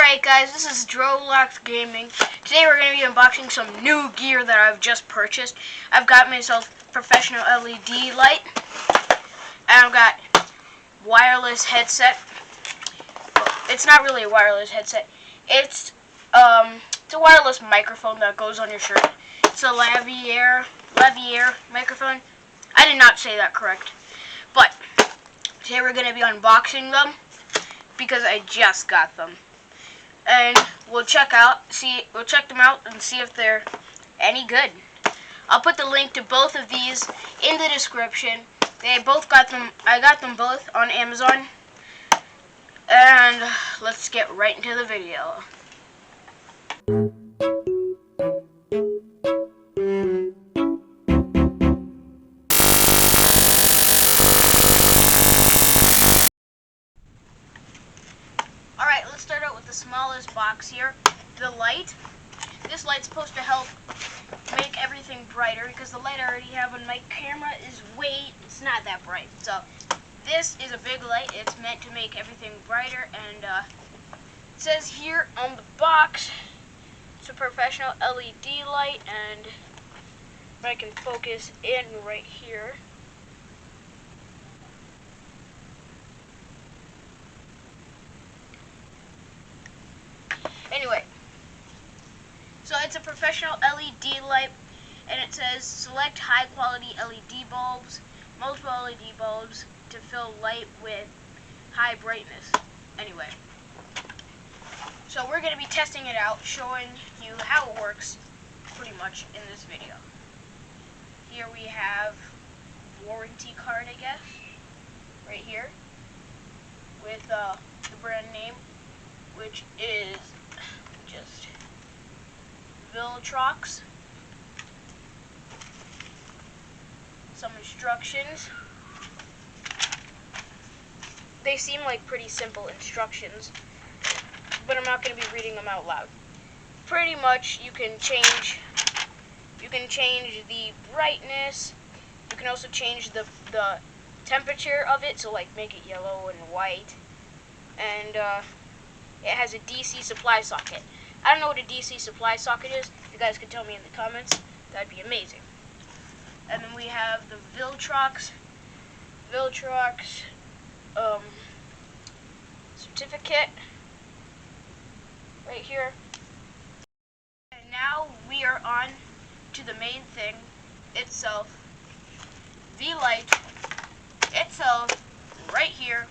Alright guys, this is Drolox Gaming. Today we're going to be unboxing some new gear that I've just purchased. I've got myself a professional LED light. And I've got wireless headset. It's not really a wireless headset. It's a wireless microphone that goes on your shirt. It's a lavalier microphone. I did not say that correct. But today we're going to be unboxing them because I just got them. And we'll check them out and see if they're any good. I'll put the link to both of these in the description. I got them both on Amazon. And let's get right into the video. Alright, let's start out with the smallest box here. The light. This light's supposed to help make everything brighter because the light I already have on my camera it's not that bright. So this is a big light. It's meant to make everything brighter, and it says here on the box it's a professional LED light, and if I can focus in right here. Anyway, so it's a professional LED light, and it says select high quality LED bulbs, multiple LED bulbs to fill light with high brightness. Anyway, so we're going to be testing it out, showing you how it works pretty much in this video. Here we have warranty card, I guess, right here, with the brand name, which is just Viltrox. Some instructions. They seem like pretty simple instructions, but I'm not going to be reading them out loud. Pretty much you can change the brightness. You can also change the temperature of it, so like make it yellow and white. And it has a DC supply socket. I don't know what a DC supply socket is. If you guys could tell me in the comments, that'd be amazing. And then we have the Viltrox certificate right here. And now we are on to the main thing itself. The light itself right here.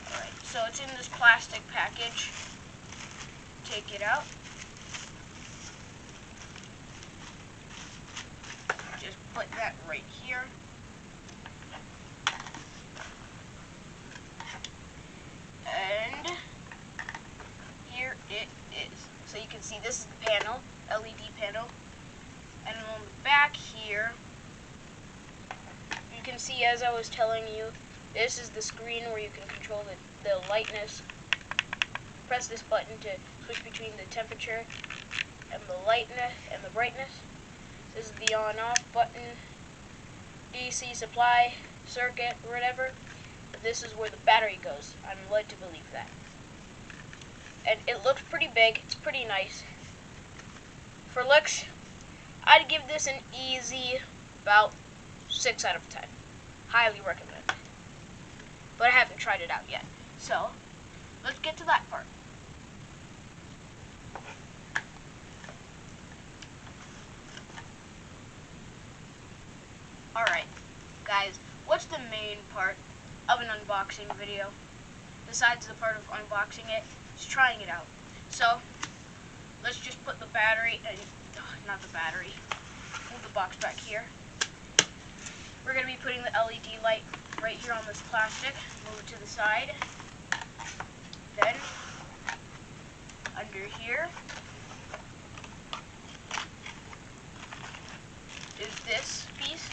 Alright, so it's in this plastic package. Take it out. Just put that right here. And here it is. So you can see this is the panel, LED panel. And on the back here, you can see, as I was telling you, this is the screen where you can control the lightness. Press this button to switch between the temperature and the lightness and the brightness. This is the on-off button, DC supply circuit, or whatever. But this is where the battery goes. I'm led to believe that. And it looks pretty big. It's pretty nice. For looks, I'd give this an easy about 6 out of 10. Highly recommend. But I haven't tried it out yet. So let's get to that part. Alright, guys, what's the main part of an unboxing video? Besides the part of unboxing it, is trying it out. So, let's just put the battery, not the battery, move the box back here. We're going to be putting the LED light right here on this plastic, move it to the side. Then, under here, is this piece.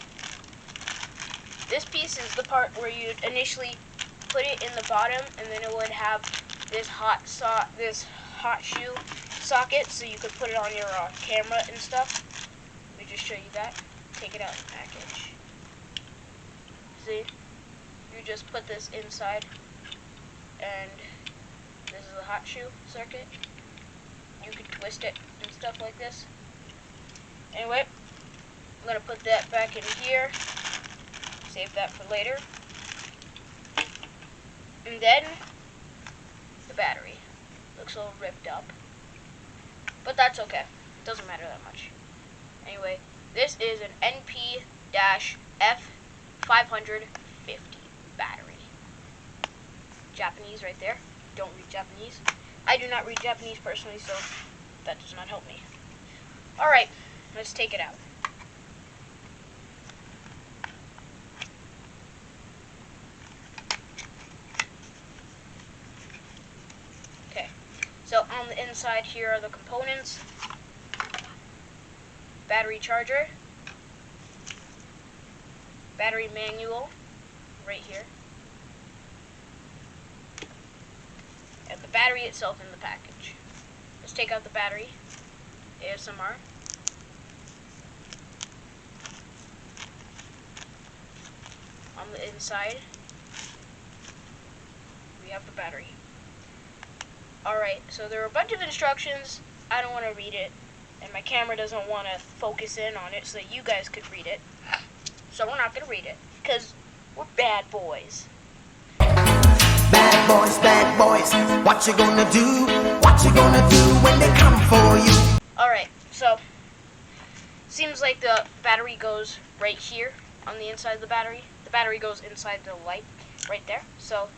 This piece is the part where you'd initially put it in the bottom, and then it would have this hot shoe socket, so you could put it on your camera and stuff. Let me just show you that. Take it out of the package. See? You just put this inside, and This is a hot shoe circuit. You can twist it and stuff like this. Anyway, I'm gonna put that back in here. Save that for later. And then the battery. Looks a little ripped up. But that's okay. It doesn't matter that much. Anyway, this is an NP-F550 battery. Japanese right there. Don't read Japanese. I do not read Japanese personally, so that does not help me. Alright, let's take it out. Okay, so on the inside here are the components. Battery charger. Battery manual, right here. And the battery itself in the package. Let's take out the battery. ASMR. On the inside, we have the battery. Alright, so there are a bunch of instructions. I don't want to read it, and my camera doesn't want to focus in on it so that you guys could read it. So we're not going to read it, because we're bad boys. Bad boys, what you gonna do? What you gonna do when they come for you? Alright, so, seems like the battery goes right here on the inside of the battery. The battery goes inside the light right there. So,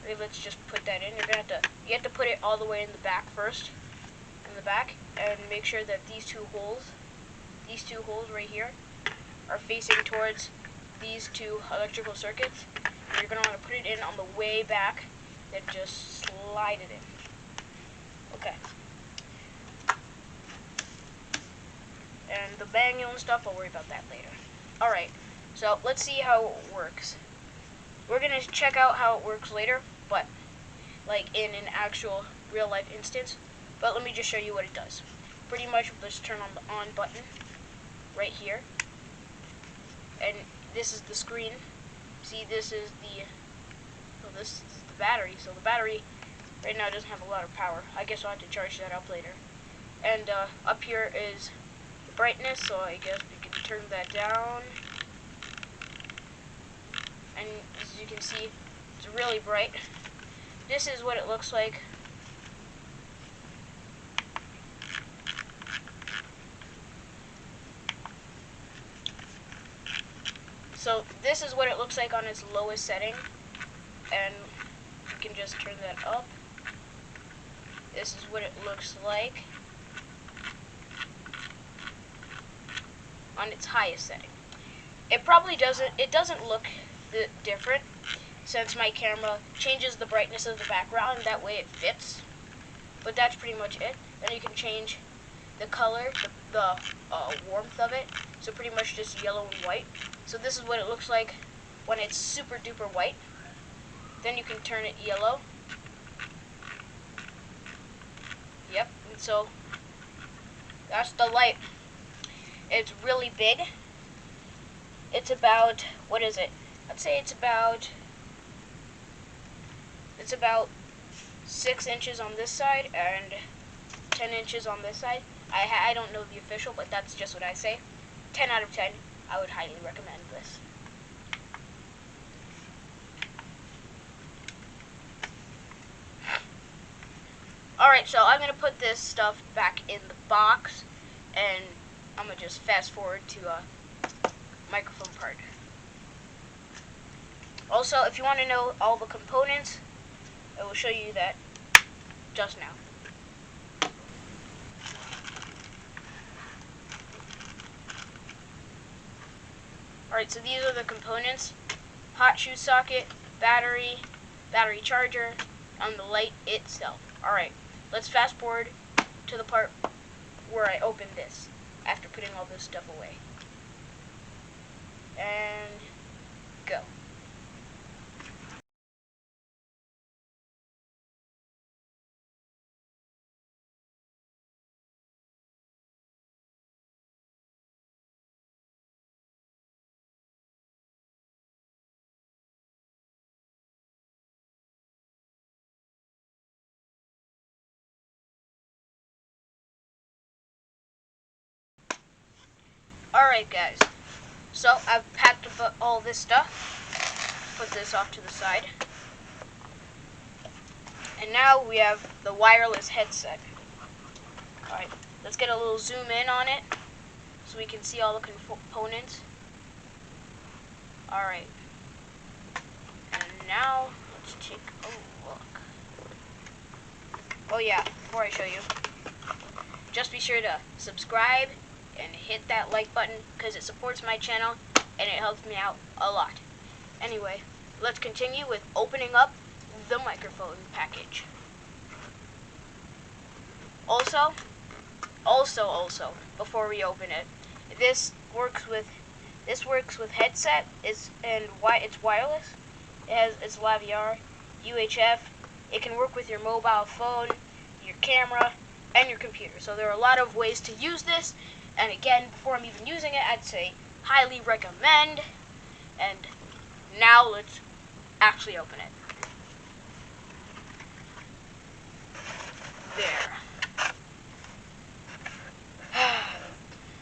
let's just put that in. You have to put it all the way in the back first. In the back, and make sure that these two holes right here, are facing towards these two electrical circuits. And you're going to want to put it in on the way back, then just slide it in. Okay. And the manual and stuff, I'll worry about that later. Alright, so let's see how it works. We're going to check out how it works later, but like in an actual real life instance. But let me just show you what it does. Pretty much, let's turn on the on button right here. And this is the screen. See, this is the battery. So the battery right now doesn't have a lot of power. I guess I'll have to charge that up later. And up here is the brightness, so I guess we can turn that down. And as you can see, it's really bright. This is what it looks like. So this is what it looks like on its lowest setting, and you can just turn that up. This is what it looks like on its highest setting. It doesn't look different, since my camera changes the brightness of the background, that way it fits. But that's pretty much it. Then you can change the color, the warmth of it, so pretty much just yellow and white. So this is what it looks like when it's super duper white. Then you can turn it yellow. Yep, and so that's the light. It's really big. It's about, what is it? Let's say it's about 6 inches on this side and 10 inches on this side. I don't know the official, but that's just what I say. 10 out of 10. I would highly recommend this. Alright, so I'm going to put this stuff back in the box, and I'm going to just fast forward to microphone part. Also, if you want to know all the components, I will show you that just now. Alright, so these are the components: hot shoe socket, battery, battery charger, and the light itself. Alright, let's fast forward to the part where I open this after putting all this stuff away. And go. Alright guys, so I've packed up all this stuff. Put this off to the side. And now we have the wireless headset. Alright, let's get a little zoom in on it so we can see all the components. Alright. And now, let's take a look. Oh yeah, before I show you, just be sure to subscribe and hit that like button because it supports my channel and it helps me out a lot. Anyway, let's continue with opening up the microphone package. Also, before we open it, this works with headset. It's wireless. It's LaVR, UHF. It can work with your mobile phone, your camera, and your computer. So there are a lot of ways to use this. And again, before I'm even using it, I'd say highly recommend. And now let's actually open it. There.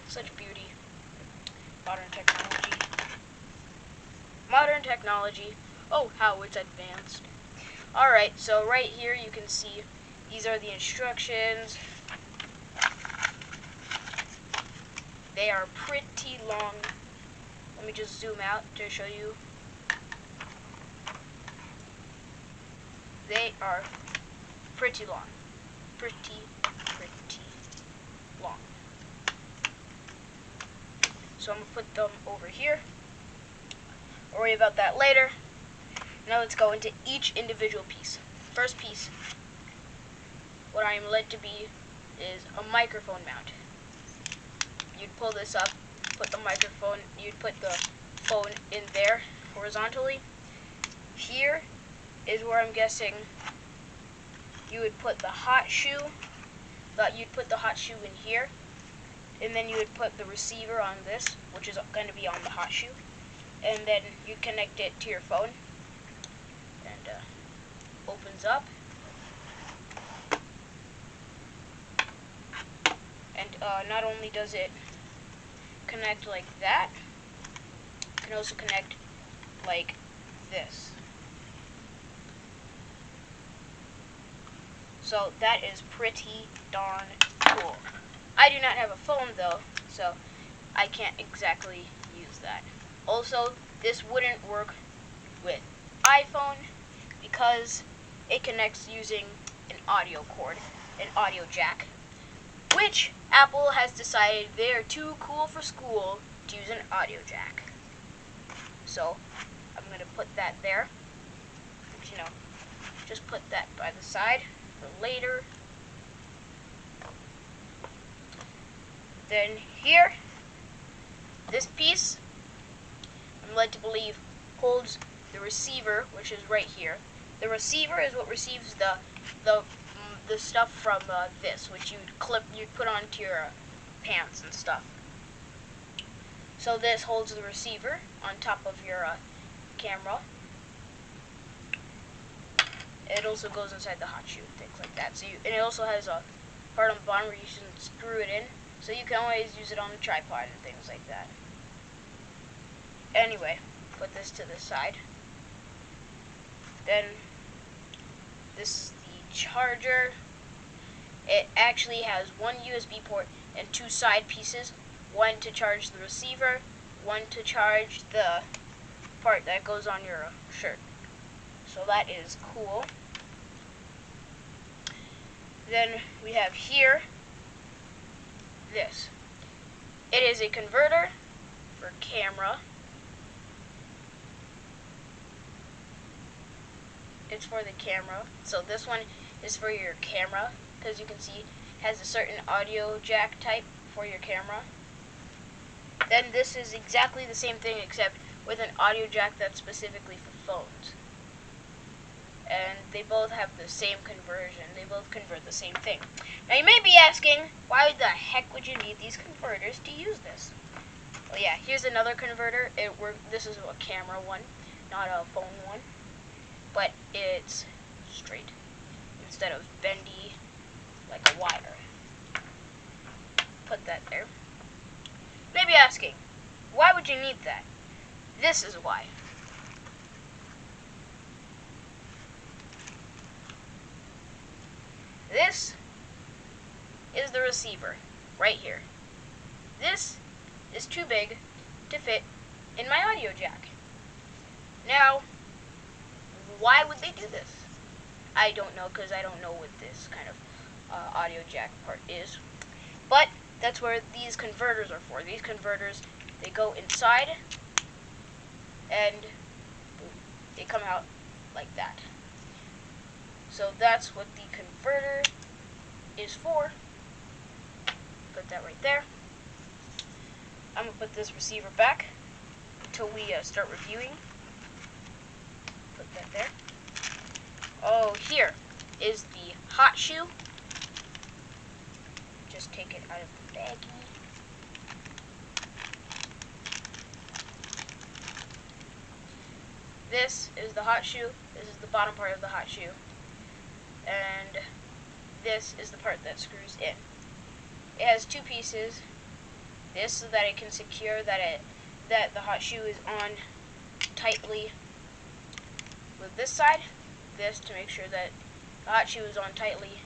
Such beauty. Modern technology. Modern technology. Oh, how it's advanced. Alright, so right here you can see these are the instructions. They are pretty long. Let me just zoom out to show you. They are pretty long. Pretty long. So I'm going to put them over here. I'll worry about that later. Now let's go into each individual piece. First piece, what I am led to be, is a microphone mount. You'd pull this up, put the microphone, you'd put the phone in there horizontally. Here is where I'm guessing you would put the hot shoe. You'd put the hot shoe in here, and then you would put the receiver on this, which is going to be on the hot shoe, and then you connect it to your phone, and opens up, and not only does it connect like that, it can also connect like this. So that is pretty darn cool. I do not have a phone though, so I can't exactly use that. Also, this wouldn't work with iPhone because it connects using an audio cord, an audio jack, which Apple has decided they're too cool for school to use an audio jack. So I'm going to put that there. You know, just put that by the side for later. Then here, this piece, I'm led to believe, holds the receiver, which is right here. The receiver is what receives the stuff from this, which you'd put onto your pants and stuff. So this holds the receiver on top of your camera. It also goes inside the hot shoe, things like that. And it also has a part on the bottom where you can screw it in, so you can always use it on the tripod and things like that. Anyway, put this to the side. Then this is the charger. It actually has one USB port and two side pieces. One to charge the receiver, one to charge the part that goes on your shirt. So that is cool. Then we have here this. It is a converter for camera. It's for the camera. So this one is for your camera, because you can see it has a certain audio jack type for your camera. Then this is exactly the same thing except with an audio jack that's specifically for phones. And they both have the same conversion. They both convert the same thing. Now you may be asking, why the heck would you need these converters to use this? Well, yeah, here's another converter. This is a camera one, not a phone one. But it's straight instead of bendy like a wire. Put that there. Maybe asking, why would you need that? This is why. This is the receiver, right here. This is too big to fit in my audio jack. Now, why would they do this? I don't know, because I don't know what this kind of audio jack part is. But that's where these converters are for. These converters, they go inside, and boom, they come out like that. So that's what the converter is for. Put that right there. I'm going to put this receiver back until we start reviewing. Put that there. Oh, here is the hot shoe. Just take it out of the baggie. This is the hot shoe. This is the bottom part of the hot shoe. And this is the part that screws in. It has two pieces. This so that it can secure that the hot shoe is on tightly with this side. This to make sure that the hot shoe is on tightly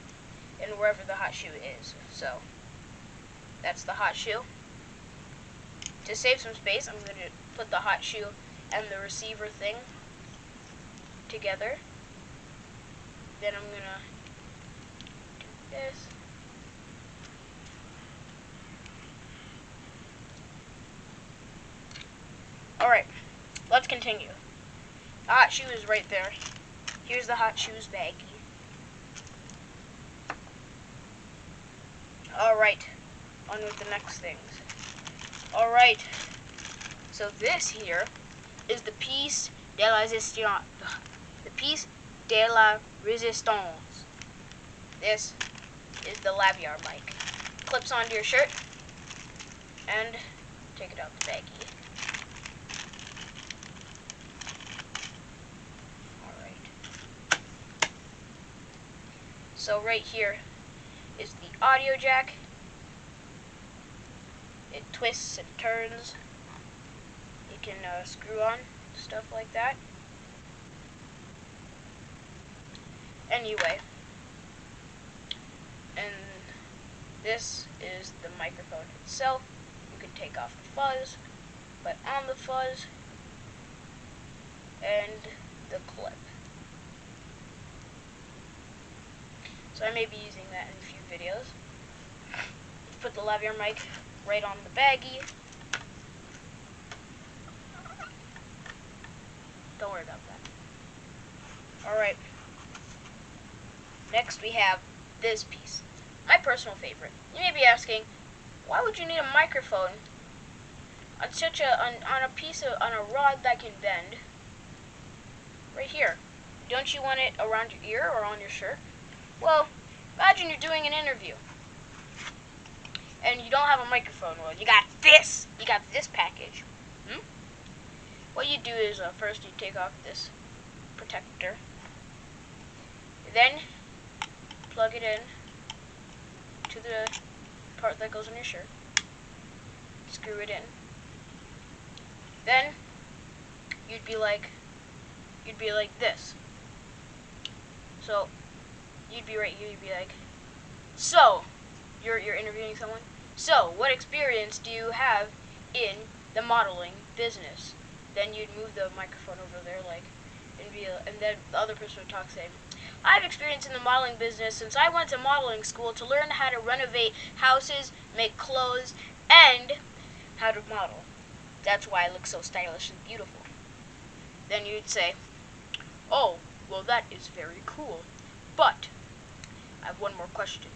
in wherever the hot shoe is. So that's the hot shoe. To save some space, I'm going to put the hot shoe and the receiver thing together. Then I'm going to do this. Alright, let's continue. The hot shoe is right there. Here's the hot shoes baggie. Alright, on with the next things. Alright, so this here is the piece de la resistance. The piece de la resistance. This is the lavalier mic. Clips onto your shirt and take it out the baggie. So right here is the audio jack. It twists and turns. You can screw on stuff like that. Anyway, and this is the microphone itself. You can take off the fuzz, put on the fuzz, and the clip. So I may be using that in a few videos. Put the lavalier mic right on the baggie. Don't worry about that. Alright. Next we have this piece. My personal favorite. You may be asking, why would you need a microphone on such on a rod that can bend? Right here. Don't you want it around your ear or on your shirt? Well, imagine you're doing an interview and you don't have a microphone. Well, you got this. You got this package. What you do is first you take off this protector. Then plug it in to the part that goes on your shirt. Screw it in. Then you'd be like this. So you'd be like, so, you're interviewing someone. So, what experience do you have in the modeling business? Then you'd move the microphone over there, and then the other person would talk, saying, I have experience in the modeling business since I went to modeling school to learn how to renovate houses, make clothes, and how to model. That's why I look so stylish and beautiful. Then you'd say, oh, well that is very cool, but I have one more question.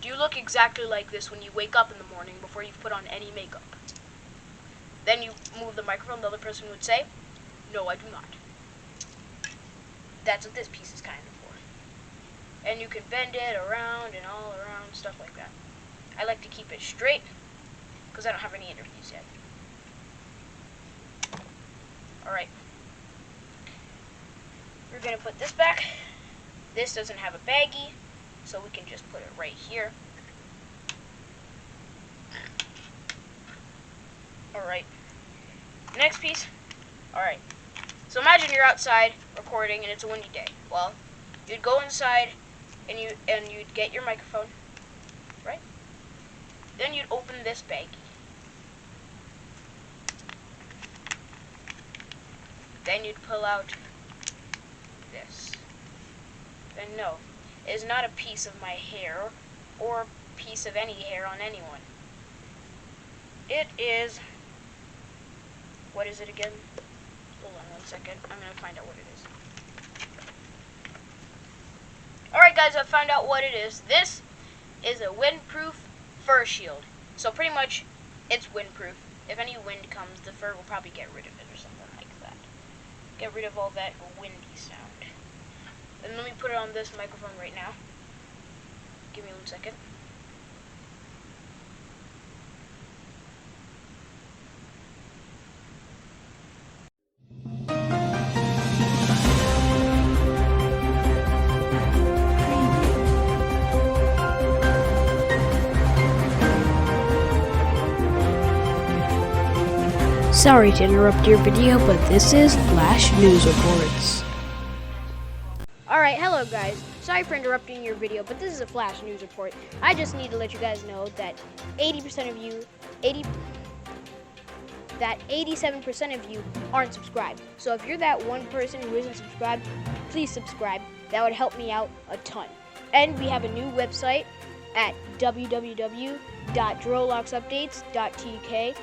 Do you look exactly like this when you wake up in the morning before you've put on any makeup? Then you move the microphone, the other person would say, no, I do not. That's what this piece is kind of for. And you can bend it around and all around, stuff like that. I like to keep it straight, because I don't have any interviews yet. Alright. We're going to put this back. This doesn't have a baggie, so we can just put it right here. Alright. Next piece. Alright. So imagine you're outside recording and it's a windy day. Well, you'd go inside and you'd get your microphone, right? Then you'd open this baggie. Then you'd pull out this. And no, it is not a piece of my hair or a piece of any hair on anyone. It is, what is it again? Hold on 1 second, I'm going to find out what it is. Alright guys, I found out what it is. This is a windproof fur shield. So pretty much, it's windproof. If any wind comes, the fur will probably get rid of it or something like that. Get rid of all that windy sound. And let me put it on this microphone right now. Give me 1 second. Sorry to interrupt your video, but this is Flash News Reports. Alright, hello guys. Sorry for interrupting your video, but this is a Flash News Report. I just need to let you guys know that 87% of you aren't subscribed. So if you're that one person who isn't subscribed, please subscribe. That would help me out a ton. And we have a new website at www.droloxupdates.tk.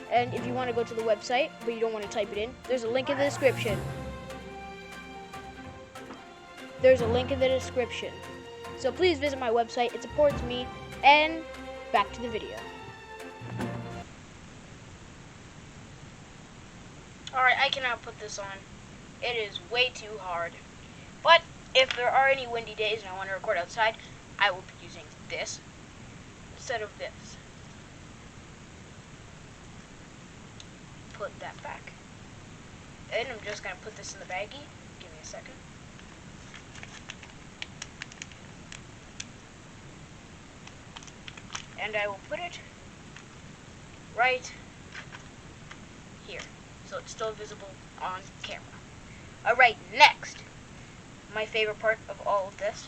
And if you want to go to the website, but you don't want to type it in, there's a link in the description. So please visit my website. It supports me. And back to the video. Alright, I cannot put this on. It is way too hard. But if there are any windy days and I want to record outside, I will be using this instead of this. Put that back. And I'm just going to put this in the baggie. Give me a second. And I will put it right here. So it's still visible on camera. Alright, next. My favorite part of all of this.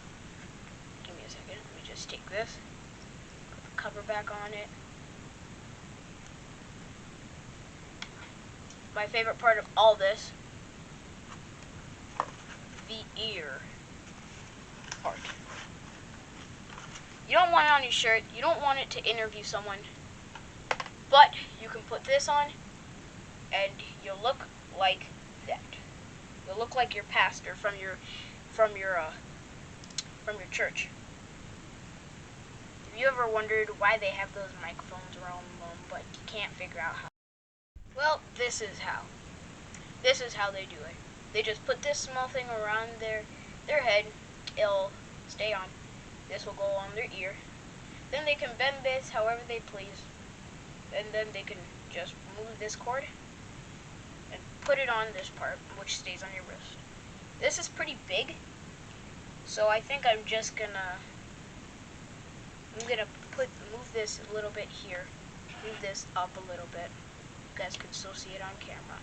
Give me a second. Let me just take this. Put the cover back on it. My favorite part of all this, the ear part. You don't want it on your shirt, you don't want it to interview someone, but you can put this on and you'll look like that. You'll look like your pastor from your church. Have you ever wondered why they have those microphones around them, but you can't figure out how? Well, this is how. This is how they do it. They just put this small thing around their head. It'll stay on. This will go on their ear. Then they can bend this however they please. And then they can just move this cord and put it on this part, which stays on your wrist. This is pretty big, so I think I'm just gonna move this a little bit here. Move this up a little bit. You guys can still see it on camera.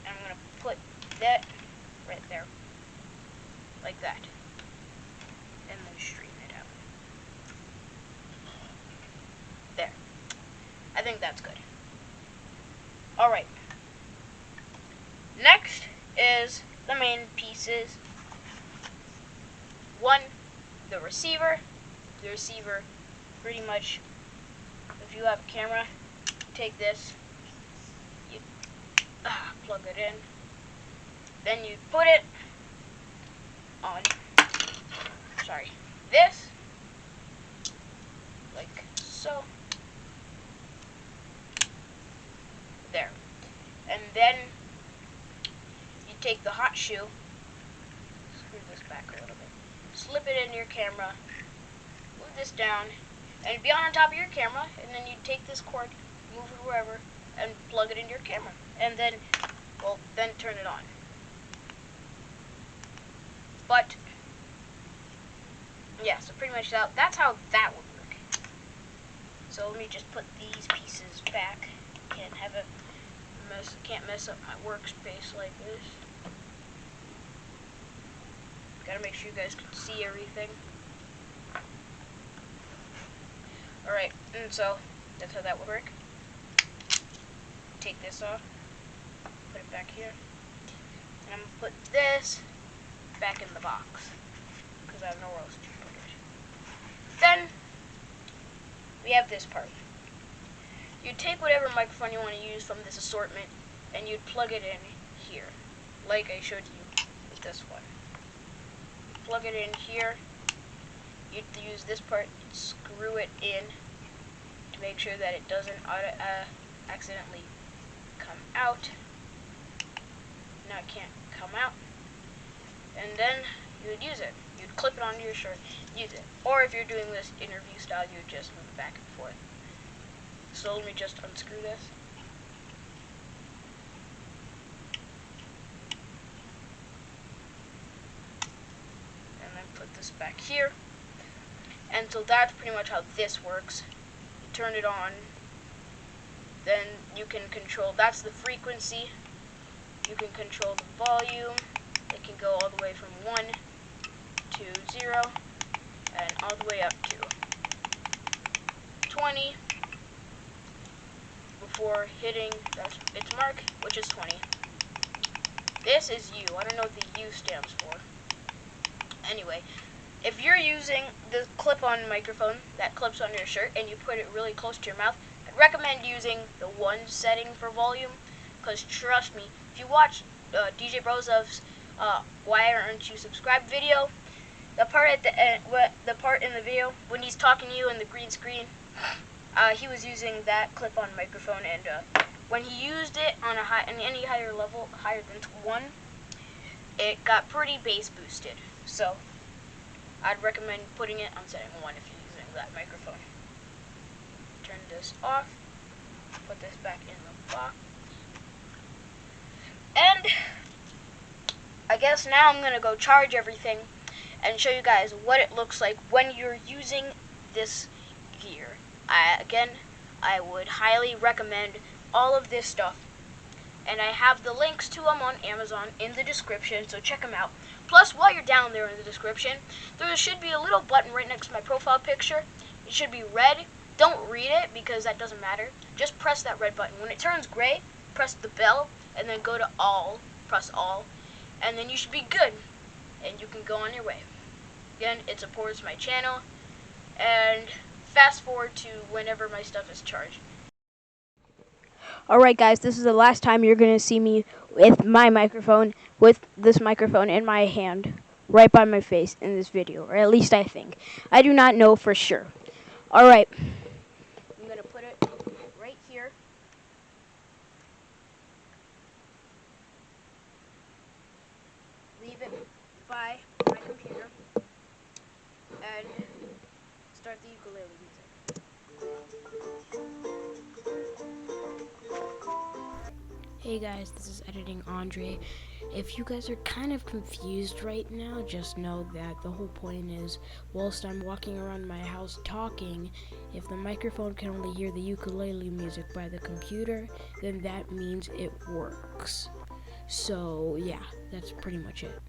And I'm going to put that right there. Like that. And then straighten it out. There. I think that's good. Alright. Next is the main pieces. One, the receiver. The receiver, pretty much, if you have a camera, take this, you plug it in, then you put it on, this, like so, there, and then you take the hot shoe, screw this back a little bit, slip it in your camera, move this down, and be on top of your camera, and then you take this cord, move it wherever, and plug it into your camera, and then, well, then turn it on. But, yeah, so pretty much that's how that would work. So let me just put these pieces back. can't mess up my workspace like this. Gotta make sure you guys can see everything. Alright, and so that's how that would work. Take this off, put it back here, and I'm gonna put this back in the box because I have nowhere else to put it. Then we have this part. You take whatever microphone you want to use from this assortment and you'd plug it in here, like I showed you with this one. Plug it in here. You'd use this part, you'd screw it in to make sure that it doesn't accidentally come out. Now it can't come out. And then you would use it. You'd clip it onto your shirt, use it. Or if you're doing this interview style, you would just move it back and forth. So let me just unscrew this. And then put this back here. And so that's pretty much how this works. You turn it on. Then you can control, that's the frequency. You can control the volume. It can go all the way from 1 to 0 and all the way up to 20 before hitting its mark, which is 20. This is U. I don't know what the U stands for. Anyway, if you're using the clip-on microphone that clips on your shirt and you put it really close to your mouth, I'd recommend using the 1 setting for volume, because trust me, if you watch DJ Brozov's Why Aren't You Subscribed video, the part at the end, the part in the video when he's talking to you in the green screen, he was using that clip-on microphone, and when he used it on any higher level, higher than 1, it got pretty bass boosted. So I'd recommend putting it on setting 1 if you're using that microphone. Turn this off. Put this back in the box. And I guess now I'm gonna go charge everything and show you guys what it looks like when you're using this gear. I would highly recommend all of this stuff, and I have the links to them on Amazon in the description, so check them out. Plus, while you're down there in the description, there should be a little button right next to my profile picture. It should be red. Don't read it because that doesn't matter. Just press that red button. When it turns gray, press the bell and then go to all. Press all, and then you should be good, and you can go on your way. Again, it supports my channel, and fast forward to whenever my stuff is charged. Alright guys, this is the last time you're going to see me with my microphone, with this microphone in my hand, right by my face in this video, or at least I think. I do not know for sure. Alright, I'm going to put it right here. Leave it by my computer, and start the ukulele music. Hey guys, this is Editing Andre. If you guys are kind of confused right now, just know that the whole point is, whilst I'm walking around my house talking, if the microphone can only hear the ukulele music by the computer, then that means it works. So yeah, that's pretty much it.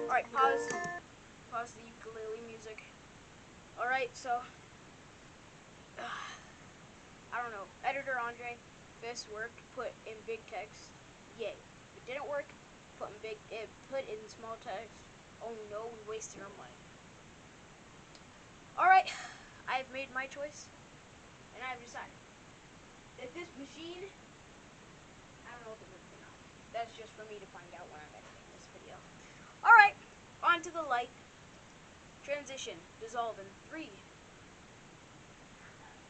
Alright, pause the ukulele music. Alright, so, I don't know, Editor Andre, if this worked, put in big text, yay. If it didn't work, put in small text, oh no, we wasted our money. Alright, I've made my choice, and I've decided. if this machine, I don't know if it works or not. That's just for me to find out when I'm editing this video. Alright, on to the light. Transition, dissolve in 3,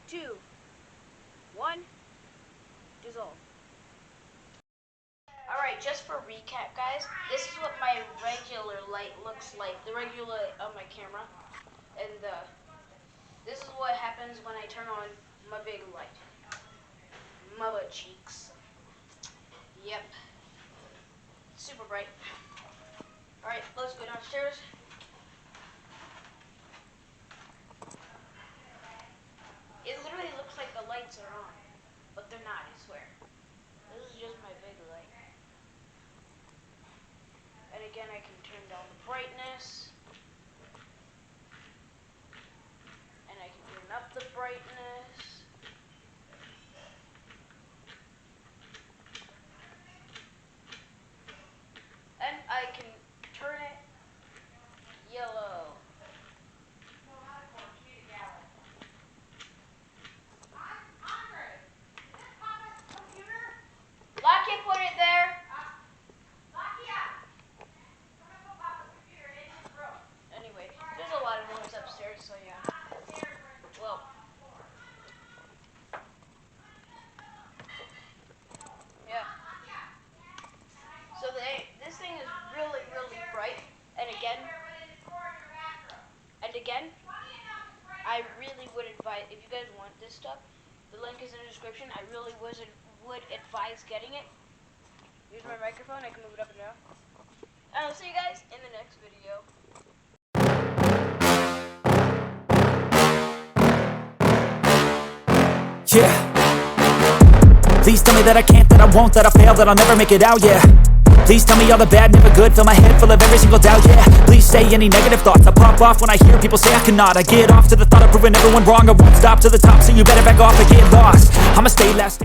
2, 1, dissolve. Alright, just for recap, guys, this is what my regular light looks like, the regular light on my camera, and this is what happens when I turn on my big light. My butt cheeks. Yep. Super bright. Alright, let's go downstairs. It literally looks like the lights are on, but they're not, I swear. This is just my big light. And again, I can turn down the brightness. And I can turn up the brightness. And I can turn it yellow. Lucky put it there. Anyway, there's a lot of noise upstairs, so yeah. Well. Yeah. So this thing is really, really bright. And again, I really would advise, if you guys want this stuff, the link is in the description. I really would advise getting it. Here's my microphone. I can move it up and down. And I'll see you guys in the next video. Yeah. Please tell me that I can't, that I won't, that I fail, that I'll never make it out, yeah. Please tell me all the bad, never good, fill my head full of every single doubt, yeah. Please say any negative thoughts, I pop off when I hear people say I cannot. I get off to the thought of proving everyone wrong, I won't stop to the top, so you better back off and get lost. I'ma stay last.